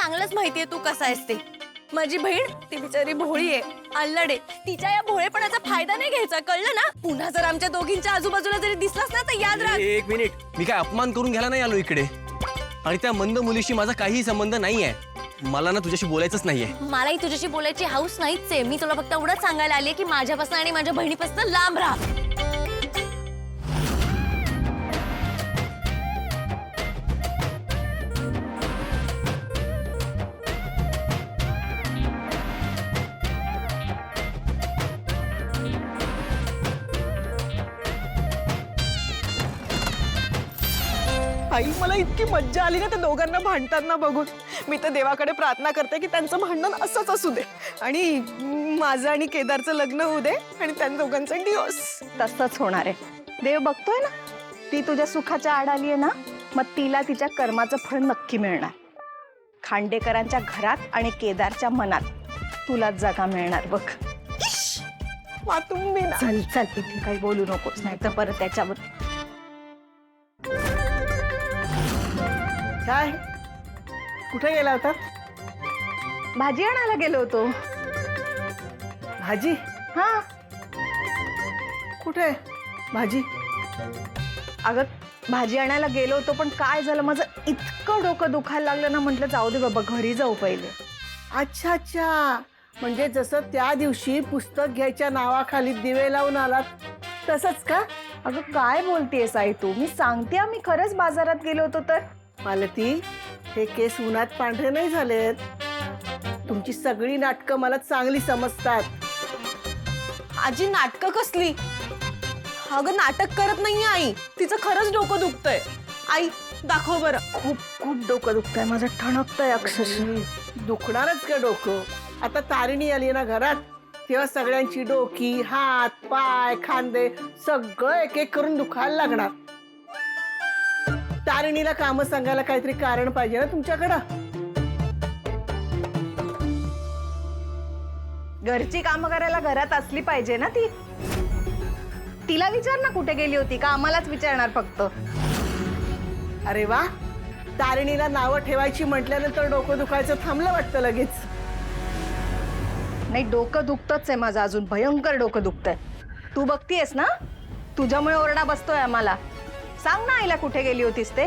चांगलंच माहितीये तू कसा आहेस ते. माझी बहीण ती बिचारी भोळी आहे, अल्लडे. तिच्या या भोळेपणाचा फायदा नाही घ्यायचा, कळलं ना? पुन्हा जर आमच्या दोघींच्या आजूबाजूला जरी दिसलास ना तर याद राख. एक मिनिट, मी काय अपमान करून घ्यायला नाही आलो इकडे. आणि त्या मंद मुलीशी माझा काहीही संबंध नाहीये. मला ना तुझ्याशी बोलायचंच नाहीये. मलाही तुझ्याशी बोलायची हौस नाहीच आहे. मी तुला फक्त एवढंच सांगायला आली की माझ्यापासून आणि माझ्या बहिणीपासून लांब राहा. आई मला इतकी मज्जा आली ना त्या दोघांना भांडताना बघून. मी तर देवाकडे प्रार्थना करते की त्यांचं भांडण असंच असू दे आणि माझं आणि केदारचं लग्न होऊ दे आणि त्यांच्या दोघांचं डिवोर्स. तसंच होणार आहे. देव बघतोय ना, ती तुझ्या सुखाच्या आड आली आहे ना, मग तिला तिच्या कर्माचं फळ नक्की मिळणार. खांडेकरांच्या घरात आणि केदारच्या मनात तुला जागा मिळणार बघ. तुम्ही ना चल चल, इथे काही बोलू नकोस, नाही तर परत त्याच्यावर. काय कुठे गेला होता? भाजी आणायला गेलो होतो. भाजी? हा कुठे भाजी? अगं भाजी आणायला गेलो होतो, पण काय झालं, माझं इतकं डोकं दुखायला लागलं ना, म्हटलं जाऊ दे बाबा, घरी जाऊ पहिले. अच्छा अच्छा, म्हणजे जसं त्या दिवशी पुस्तक घ्यायच्या नावाखाली दिवे लावून आलात तसंच का? अगं काय बोलतेस आई तू? मी सांगते मी खरंच बाजारात गेलो होतो. तर मालती, हे केस उन्हात पांढरे नाही झालेत. तुमची सगळी नाटकं मला चांगली समजतात. आजी नाटकं कसली? अगं नाटक करत नाहीये आई, तिचं खरंच डोकं दुखतंय. आई दाखव बरं. खूप खूप डोकं दुखतंय माझं, ठणकतंय अक्षरशः. दुखणारच का डोकं? आता तारिणी आली ना घरात, तेव्हा सगळ्यांची डोकी, हात, पाय, खांदे सगळं एक एक करून दुखायला लागणार. तारिणीला काम सांगायला काहीतरी कारण पाहिजे ना तुमच्याकडं. घरची कामं करायला घरात असली पाहिजे ना ती. तिला विचार ना कुठे गेली होती, का आम्हालाच विचारणार फक्त? अरे वा, तारिणीला नावं ठेवायची म्हटल्यानंतर डोकं दुखायचं थांबलं वाटतं लगेच. नाही, डोकं दुखतच आहे माझं, अजून भयंकर डोकं दुखतंय. तू बघतीयस ना, तुझ्यामुळे ओरडा बसतोय आम्हाला. सांग ना आईला कुठे गेली होतीस ते.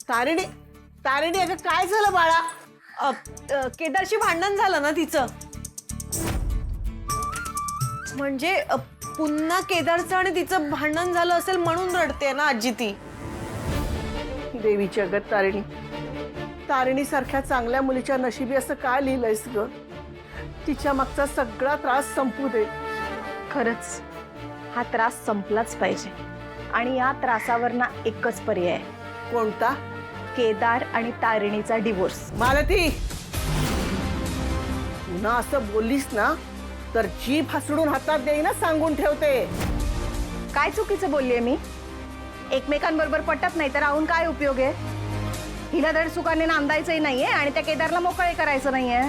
तारिणी, तारिणी अगं काय झालं बाळा? केदारशी भांडण झालं ना तिचं. म्हणजे पुन्हा केदारचं आणि तिचं भांडण झालं असेल म्हणून रडते ना आजी ती. देवी जगत तारिणी, तारिणी सारख्या चांगल्या मुलीच्या नशिबी असं काय लिहिलंयस ग? तिच्या मागचा सगळा त्रास संपू दे. खरंच हा त्रास संपलाच पाहिजे. आणि या त्रासावर ना एकच पर्याय आहे. कोणता? केदार आणि तारिणीचा डिवोर्स. मालती, पुन्हा असं बोललीस ना तर जीभ हसडून हातात देईना, सांगून ठेवते. काय चुकीचं बोललीये मी? एकमेकांबरोबर पटत नाही तर राहून काय उपयोग आहे? हिला धड सुखाने नांदायचंही नाहीये आणि त्या केदारला मोकळे करायचं नाहीये.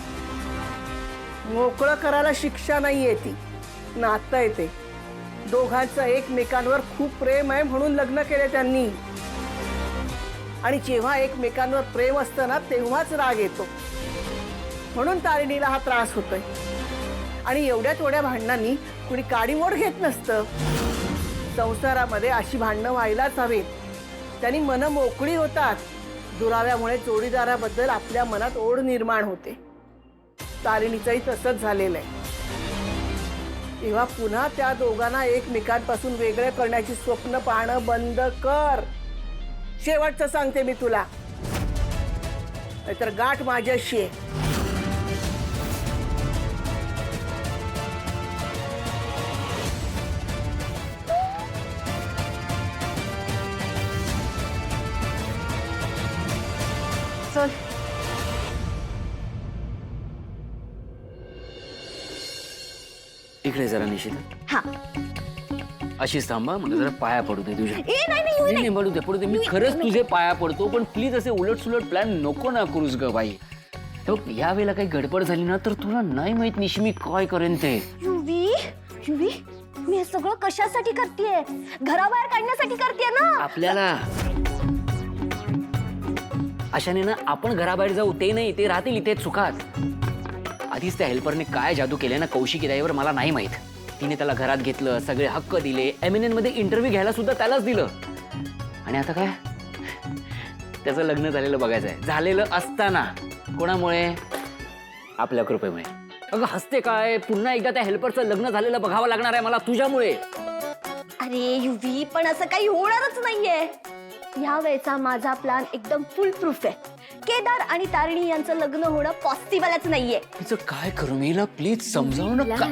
मोकळं करायला शिक्षा नाहीये, ती नातं येते. दोघांचं एकमेकांवर खूप प्रेम आहे म्हणून लग्न केले त्यांनी. आणि जेव्हा एकमेकांवर प्रेम असतं ना तेव्हाच राग येतो. म्हणून तारिणीला हा त्रास होतोय. आणि एवढ्या थोड्या भांडणांनी कुणी काडीमोड घेत नसतं. संसारामध्ये अशी भांडणं व्हायलाच हवीत. त्यांनी मनं मोकळी होतात. दुराव्यामुळे जोडीदाराबद्दल आपल्या मनात ओढ निर्माण होते. तारिणीचंही तसंच झालेलं आहे. तेव्हा पुन्हा त्या दोघांना एकमेकांपासून वेगळे करण्याची स्वप्न पाहणं बंद कर. शेवटचं सांगते मी तुला, नाहीतर गाठ माझ्याशी आहे. चल. इकडे जरा निशित. हा. अशीच थांबा, मला जरा पाया पडू दे तुझ्या. नाही नाही पडू दे मी खरंच तुझे पाया पडतो, पण प्लीज असे उलट सुलट प्लॅन नको ना करूस ग बाई. या वेळेला काही गडबड झाली ना तर तुला नाही माहित निशी मी काय करेन ते. युवी युवी मी हे सगळं कशासाठी करतेय? घराबाहेर काढण्यासाठी करतेय ना. आपल्याला अशाने ना आपण घराबाहेर जाऊ ते नाही, ते राहतील इथेच सुखात. आधीच त्या हेल्परने काय जादू केले ना कौशिकीताईवर मला नाही माहित. तिने त्याला घरात घेतलं, सगळे हक्क दिले, एमएनएन मध्ये इंटरव्ह्यू घ्यायला सुद्धा त्यालाच दिलं. आणि आता काय, त्याचं लग्न झालेलं बघायचंय. झालेलं असताना कोणामुळे? आपल्या कृपेमुळे. अगं हसते काय, पुन्हा एकदा त्या हेल्परचं लग्न झालेलं बघावं लागणार आहे मला तुझ्यामुळे. अरे युवी, पण असं काही होणारच नाहीये. ह्या वेळचा माझा प्लॅन एकदम फुल प्रूफ आहे. केदार आणि तारिणी यांचं लग्न होणं पॉसिबलच नाहीये. तिचं काय करू मी? प्लीज समजावू ना.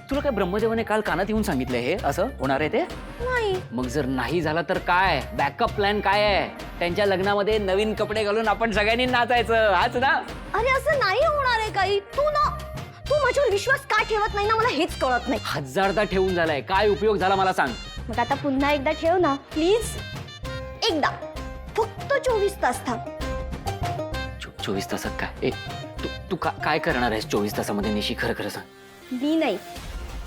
तुला काय ब्रह्मदेवाने काल कानात येऊन सांगितलंय हे असं होणार आहे ते? नाही. मग जर नाही झाला तर काय? बॅकअप प्लॅन काय आहे? त्यांच्या लग्नामध्ये नवीन कपडे घालून आपण सगळ्यांनी नाचायचं, हाच ना? अरे असं नाही होणार आहे काही. तू माझ्यावर विश्वास का ठेवत नाही ना, मला हेच कळत नाही. 1000दा ठेवून झालाय, काय उपयोग झाला मला सांग. मग आता पुन्हा एकदा ठेव ना प्लीज. एकदा फक्त 24 तास थांब. 24 तासात काय? तू काय करणार आहेस 24 तासामध्ये निशी? खरं खरं सांग. मी नाही,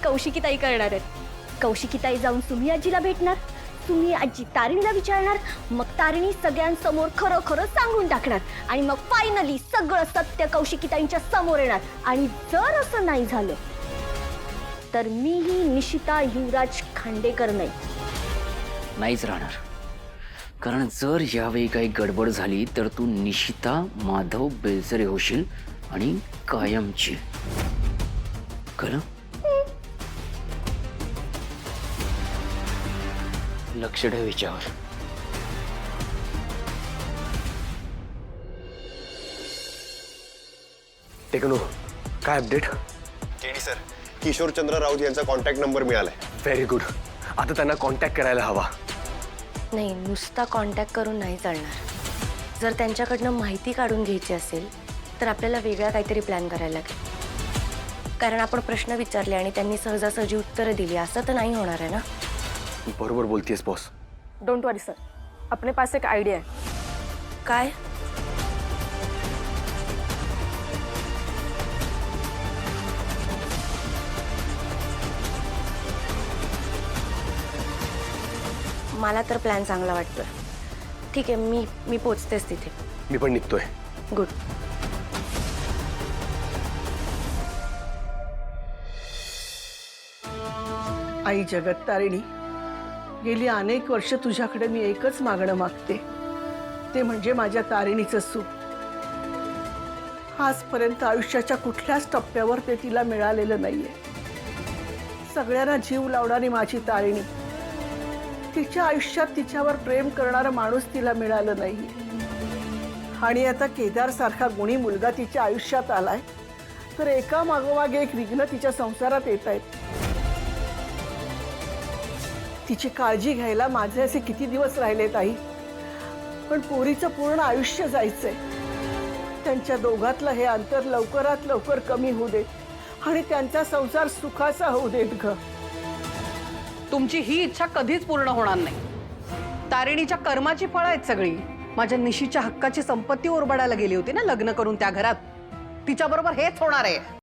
कौशिकीताई करणार आहेत. कौशिकीताई जाऊन सुमी आजीला भेटणार, सुमी आजी तारिणीला विचारणार, मग तारिणी सगळ्यांसमोर खरं खरं सांगून टाकणार आणि मग फायनली सगळं सत्य कौशिकीताईंच्या समोर येणार. आणि जर असं नाही झालं तर मीही निशिता युवराज खांडेकर नाहीच राहणार. कारण जर यावेळी काही गडबड झाली तर तू निशिता माधव बेलसरे होशील आणि कायमची. कळलं? लक्ष ठेव हिच्यावर. टेकनो, काय update? KD sir, Kishorchandra Raut यांचा कॉन्टॅक्ट नंबर मिळालाय. Very good. आता त्यांना कॉन्टॅक्ट करायला हवा. नाही, नुसता कॉन्टॅक्ट करून नाही चालणार. जर त्यांच्याकडनं माहिती काढून घ्यायची असेल तर आपल्याला वेगळा काहीतरी प्लॅन करायला लागेल. कारण आपण प्रश्न विचारले आणि त्यांनी सहजासहजी उत्तरं दिली असं तर नाही होणार आहे ना. बरोबर बोलतीयस बॉस. डोंट वरी सर, अपने पास एक आइडिया है. काय? मला तर प्लॅन चांगला वाटतोय. ठीक आहे, मी पोचतेच तिथे. मी पण निघतोय. गुड. आई जगत्तारिणी, गेली अनेक वर्ष तुझ्याकडे मी एकच मागणं मागते, ते म्हणजे माझ्या तारिणीचं सुख. आजपर्यंत आयुष्याच्या कुठल्याच टप्प्यावर ते तिला मिळालेलं नाहीये. सगळ्यांना जीव लावणारी माझी तारिणी, तिच्या आयुष्यात तिच्यावर प्रेम करणारा माणूस तिला मिळालं नाही. आणि आता केदार सारखा गुणी मुलगा तिच्या आयुष्यात आलाय तर एका मागोमाग एक विघ्न तिच्या संसारात येत आहेत. तिची काळजी घ्यायला माझे असे किती दिवस राहिलेत आई, पण पोरीचं पूर्ण आयुष्य जायचंय. त्यांच्या दोघातलं हे अंतर लवकरात लवकर कमी होऊ दे आणि त्यांचा संसार सुखाचा होऊ देत ग. तुमची ही इच्छा कधीच पूर्ण होणार नाही. तारिणीच्या कर्माची फळं आहेत सगळी. माझ्या निशीच्या हक्काची संपत्ती ओरबाडायला गेली होती ना लग्न करून त्या घरात, तिच्याबरोबर हेच होणार आहे.